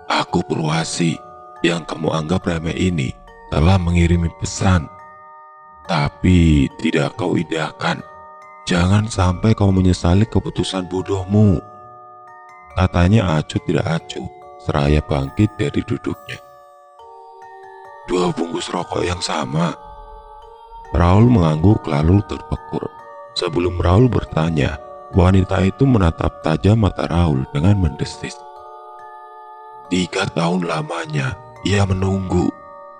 Aku Purwasi yang kamu anggap remeh ini telah mengirimi pesan. Tapi tidak kau indahkan. Jangan sampai kau menyesali keputusan bodohmu. Katanya acuh tidak acuh, seraya bangkit dari duduknya. 2 bungkus rokok yang sama. Raul mengangguk lalu terpekur. Sebelum Raul bertanya, wanita itu menatap tajam mata Raul dengan mendesis. 3 tahun lamanya ia menunggu.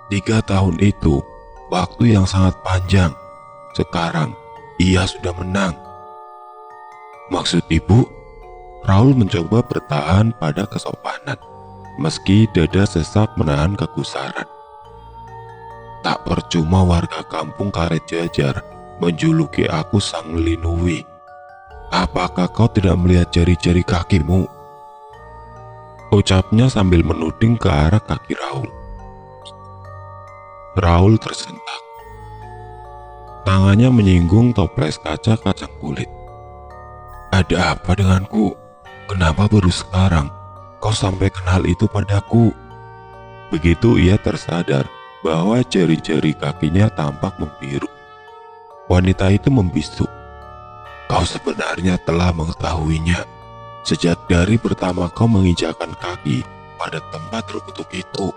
3 tahun itu waktu yang sangat panjang. Sekarang ia sudah menang. Maksud ibu? Raul mencoba bertahan pada kesopanan, meski dada sesak menahan kegusaran. Tak percuma warga kampung Karet Jajar menjuluki aku Sang Linuwi. Apakah kau tidak melihat jari-jari kakimu? Ucapnya sambil menuding ke arah kaki Raul. Raul tersentak. Tangannya menyinggung toples kaca kacang kulit. Ada apa denganku? Kenapa baru sekarang kau sampai kenal itu padaku? Begitu ia tersadar bahwa jari-jari kakinya tampak membiru. Wanita itu membisu. Kau sebenarnya telah mengetahuinya sejak dari pertama kau menginjakkan kaki pada tempat terkutuk itu.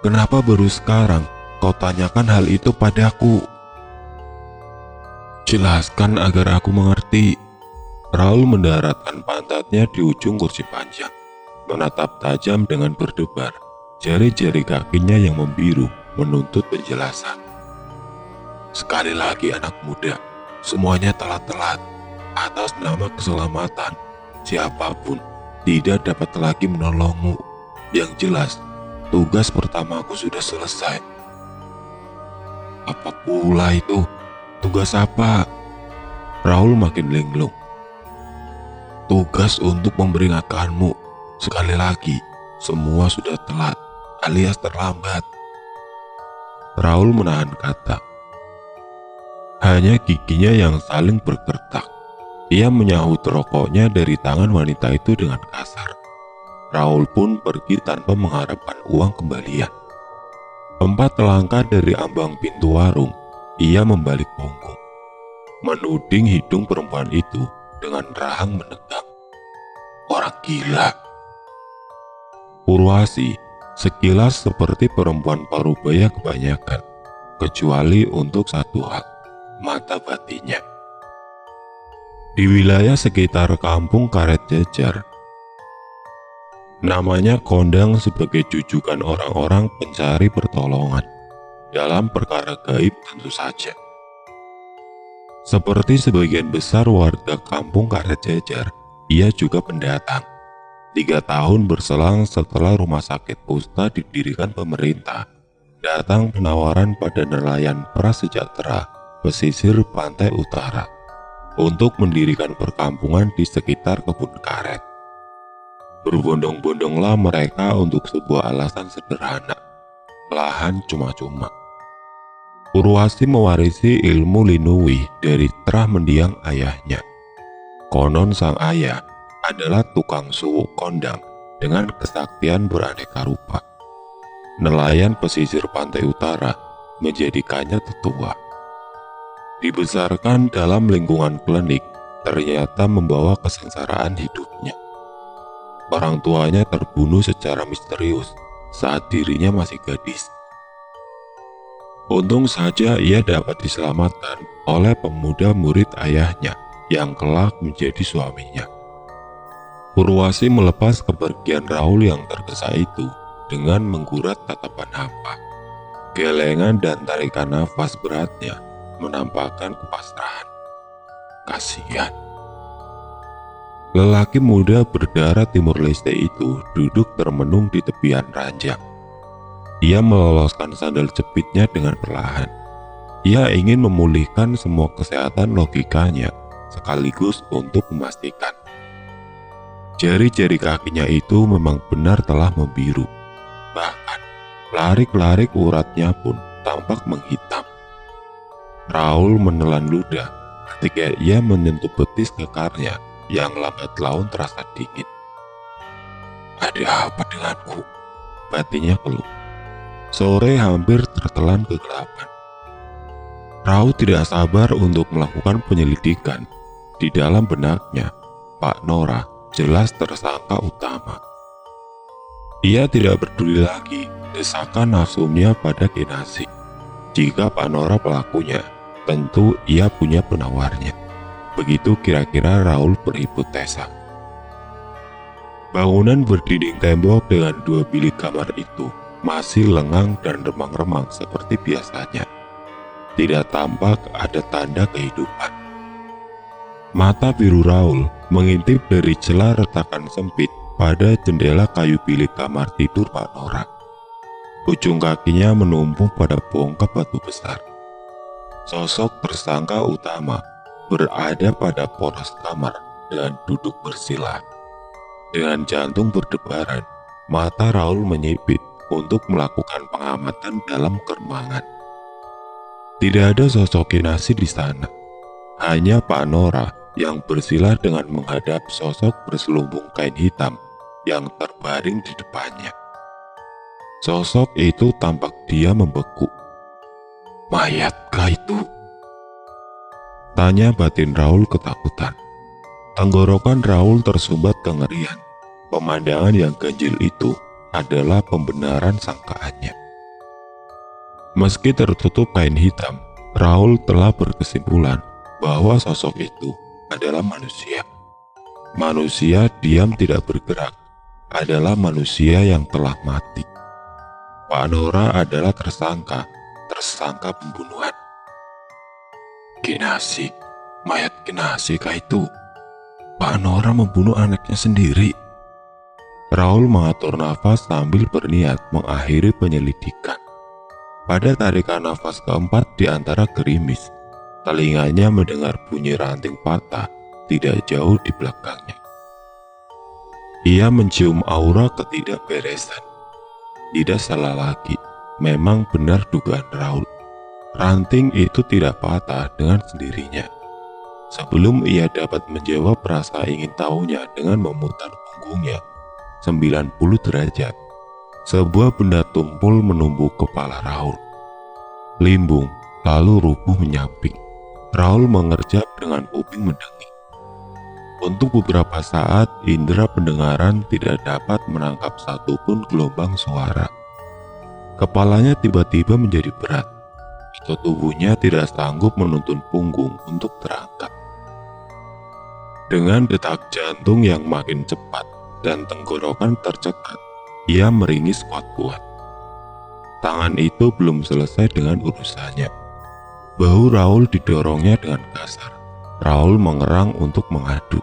Kenapa baru sekarang kau tanyakan hal itu padaku? Jelaskan agar aku mengerti. Raul mendaratkan pantatnya di ujung kursi panjang, menatap tajam dengan berdebar. Jari-jari kakinya yang membiru menuntut penjelasan. Sekali lagi anak muda, semuanya telah telat. Atas nama keselamatan, siapapun tidak dapat lagi menolongmu. Yang jelas, tugas pertamaku sudah selesai. Apa pula itu? Tugas apa? Raul makin linglung. Tugas untuk memperingatkanmu. Sekali lagi, semua sudah telat alias terlambat. Raul menahan kata. Hanya giginya yang saling bergertak. Ia menyahut rokoknya dari tangan wanita itu dengan kasar. Raul pun pergi tanpa mengharapkan uang kembalian. 4 langkah dari ambang pintu warung, ia membalik punggung, menuding hidung perempuan itu dengan rahang menegang. Orang gila. Purwasi sekilas seperti perempuan parubaya kebanyakan, kecuali untuk satu hal, mata batinnya. Di wilayah sekitar kampung Karet Jajar, namanya kondang sebagai jujukan orang-orang pencari pertolongan dalam perkara gaib tentu saja. Seperti sebagian besar warga kampung Karet Jajar, ia juga pendatang. 3 tahun berselang setelah rumah sakit Pusta didirikan pemerintah, datang penawaran pada nelayan prasejahtera pesisir pantai utara untuk mendirikan perkampungan di sekitar kebun karet. Berbondong-bondonglah mereka untuk sebuah alasan sederhana, lahan cuma-cuma. Purwasi mewarisi ilmu Linuwi dari terah mendiang ayahnya. Konon sang ayah adalah tukang suwuk kondang dengan kesaktian beraneka rupa. Nelayan pesisir pantai utara menjadikannya tetua. Dibesarkan dalam lingkungan klinik, ternyata membawa kesengsaraan hidupnya. Orang tuanya terbunuh secara misterius saat dirinya masih gadis. Untung saja ia dapat diselamatkan oleh pemuda murid ayahnya yang kelak menjadi suaminya. Purwasi melepas kepergian Raul yang tergesa itu dengan menggurat tatapan hampa. Gelengan dan tarikan nafas beratnya menampakkan kepasrahan. Kasihan. Lelaki muda berdarah Timur Leste itu duduk termenung di tepian ranjang. Ia meloloskan sandal jepitnya dengan perlahan. Ia ingin memulihkan semua kesehatan logikanya sekaligus untuk memastikan jari-jari kakinya itu memang benar telah membiru. Bahkan larik-larik uratnya pun tampak menghitam. Raul menelan ludah ketika ia menyentuh betis kekarnya yang lambat laun terasa dingin. Ada apa denganku? batinnya keluh. Sore hampir tertelan kegelapan. Raul tidak sabar untuk melakukan penyelidikan. Di dalam benaknya, Pak Nora jelas tersangka utama. Ia tidak peduli lagi desakan nafsunya pada Kinasih. Jika Pak Nora pelakunya, tentu ia punya penawarnya. Begitu kira-kira Raul berhipotesa. Bangunan berdinding tembok dengan 2 bilik kamar itu masih lengang dan remang-remang seperti biasanya. Tidak tampak ada tanda kehidupan. Mata biru Raul mengintip dari celah retakan sempit pada jendela kayu bilik kamar tidur Pak Nora. Ujung kakinya menumpuk pada bongkah batu besar. Sosok tersangka utama berada pada poros kamar dan duduk bersila. Dengan jantung berdebaran, mata Raul menyipit untuk melakukan pengamatan dalam keremangan. Tidak ada sosok Kinasih di sana. Hanya Pak Nora yang bersila dengan menghadap sosok berselubung kain hitam yang terbaring di depannya. Sosok itu tampak dia membeku. "Mayatkah itu?" tanya batin Raul ketakutan. Tenggorokan Raul tersumbat kengerian. Pemandangan yang ganjil itu adalah pembenaran sangkaannya. Meski tertutup kain hitam, Raul telah berkesimpulan bahwa sosok itu adalah manusia. Manusia diam tidak bergerak adalah manusia yang telah mati. Pak Nora adalah tersangka pembunuhan. Kinasih, mayat Kinasih kah itu? Pak Nora membunuh anaknya sendiri. Raul mengatur nafas sambil berniat mengakhiri penyelidikan. Pada tarikan nafas keempat di antara gerimis, telinganya mendengar bunyi ranting patah tidak jauh di belakangnya. Ia mencium aura ketidakberesan. Tidak salah lagi, memang benar dugaan Raul. Ranting itu tidak patah dengan sendirinya. Sebelum ia dapat menjawab rasa ingin tahunya dengan memutar punggungnya 90 derajat, sebuah benda tumpul menumbuk kepala Raul. Limbung, lalu rubuh menyamping. Raul mengerjap dengan kuping mendenging. Untuk beberapa saat, indera pendengaran tidak dapat menangkap satupun gelombang suara. Kepalanya tiba-tiba menjadi berat. Tubuhnya tidak sanggup menuntun punggung untuk terangkat. Dengan detak jantung yang makin cepat dan tenggorokan tercekat, ia meringis kuat-kuat. Tangan itu belum selesai dengan urusannya. Bahu Raul didorongnya dengan kasar. Raul mengerang untuk mengadu.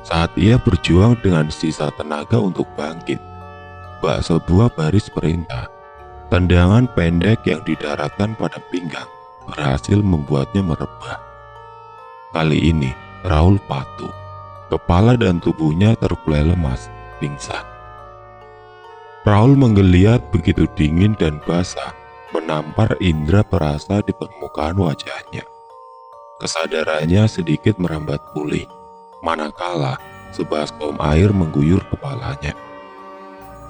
Saat ia berjuang dengan sisa tenaga untuk bangkit, bak sebuah baris perintah, tendangan pendek yang didaratkan pada pinggang berhasil membuatnya merebah. Kali ini Raul patuh. Kepala dan tubuhnya terkulai lemas, pingsan. Raul menggeliat begitu dingin dan basah, menampar indera perasa di permukaan wajahnya. Kesadarannya sedikit merambat pulih, manakala sebaskom air mengguyur kepalanya.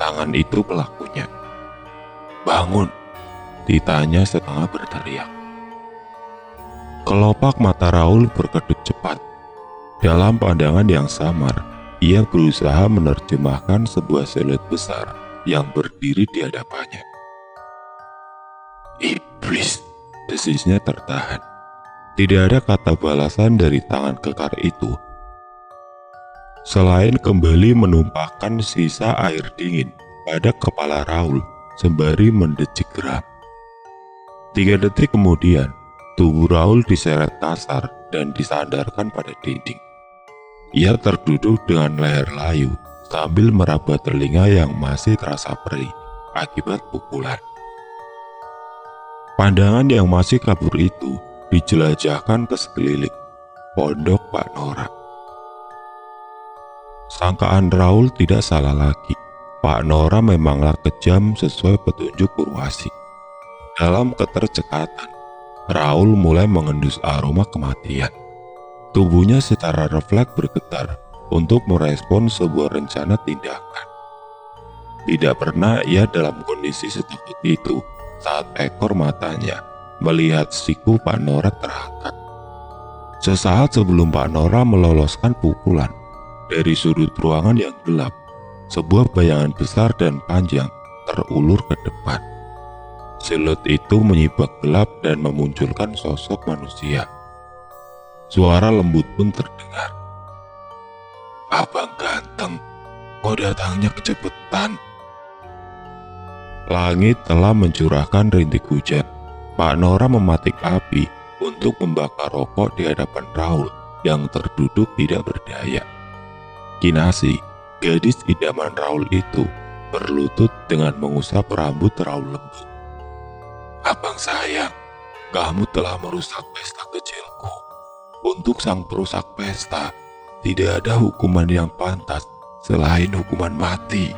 Tangan itu pelakunya. "Bangun!" ditanya setengah berteriak. Kelopak mata Raul berkedip cepat. Dalam pandangan yang samar, ia berusaha menerjemahkan sebuah siluet besar yang berdiri di hadapannya. "Iblis!" desisnya tertahan. Tidak ada kata balasan dari tangan kekar itu, selain kembali menumpahkan sisa air dingin pada kepala Raul sembari mendecik geram. 3 detik kemudian, tubuh Raul diseret kasar dan disandarkan pada dinding. Ia terduduk dengan leher layu sambil meraba telinga yang masih terasa perih akibat pukulan. Pandangan yang masih kabur itu dijelajahkan ke sekeliling pondok Pak Nora. Sangkaan Raul tidak salah lagi. Pak Nora memanglah kejam sesuai petunjuk Purwasi. Dalam ketercekatan, Raul mulai mengendus aroma kematian. Tubuhnya secara refleks bergetar untuk merespon sebuah rencana tindakan. Tidak pernah ia dalam kondisi setakut itu saat ekor matanya melihat siku Pak Nora terangkat. Sesaat sebelum Pak Nora meloloskan pukulan, dari sudut ruangan yang gelap, sebuah bayangan besar dan panjang terulur ke depan. Siluet itu menyibak gelap dan memunculkan sosok manusia. Suara lembut pun terdengar. "Abang ganteng, kok datangnya kecepatan?" Langit telah mencurahkan rintik hujan. Pak Nora mematik api untuk membakar rokok di hadapan Raul yang terduduk tidak berdaya. Kinasi, gadis idaman Raul itu, berlutut dengan mengusap rambut Raul lembut. "Abang sayang, kamu telah merusak pesta kecilku. Untuk sang perusak pesta, tidak ada hukuman yang pantas selain hukuman mati,"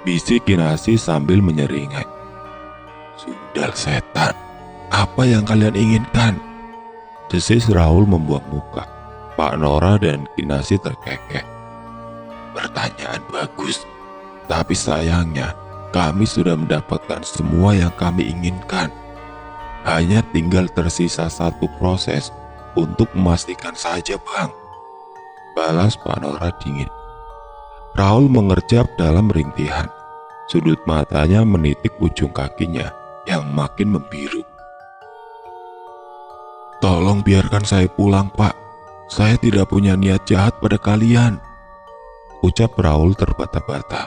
bisik Kinasi sambil menyeringai. "Sundal setan, apa yang kalian inginkan?" desis Raul membuang muka. Pak Nora dan Kinasi terkekeh. "Pertanyaan bagus, tapi sayangnya kami sudah mendapatkan semua yang kami inginkan. Hanya tinggal tersisa satu proses untuk memastikan saja, Bang," balas Pak Nora dingin. Raul mengerjap dalam rintihan. Sudut matanya menitik ujung kakinya yang makin membiru. "Tolong biarkan saya pulang, Pak. Saya tidak punya niat jahat pada kalian," ucap Raul terbata-bata.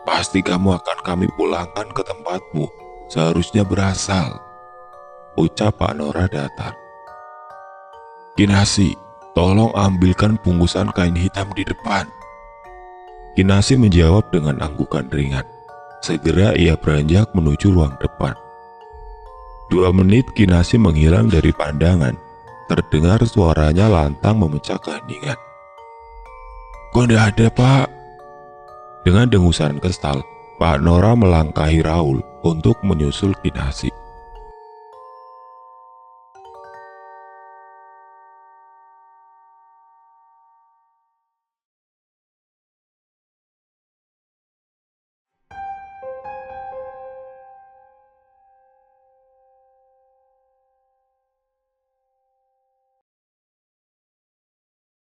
Pasti kamu akan kami pulangkan ke tempatmu seharusnya berasal," ucap Pak Nora datar. "Kinasi, tolong ambilkan bungkusan kain hitam di depan." Kinasi menjawab dengan anggukan ringan. Segera ia beranjak menuju ruang depan. 2 menit Kinasi menghilang dari pandangan. Terdengar suaranya lantang memecah keheningan. "Kok tidak ada, Pak?" Dengan dengusan kesal, Pak Nora melangkahi Raul untuk menyusul Kinasi.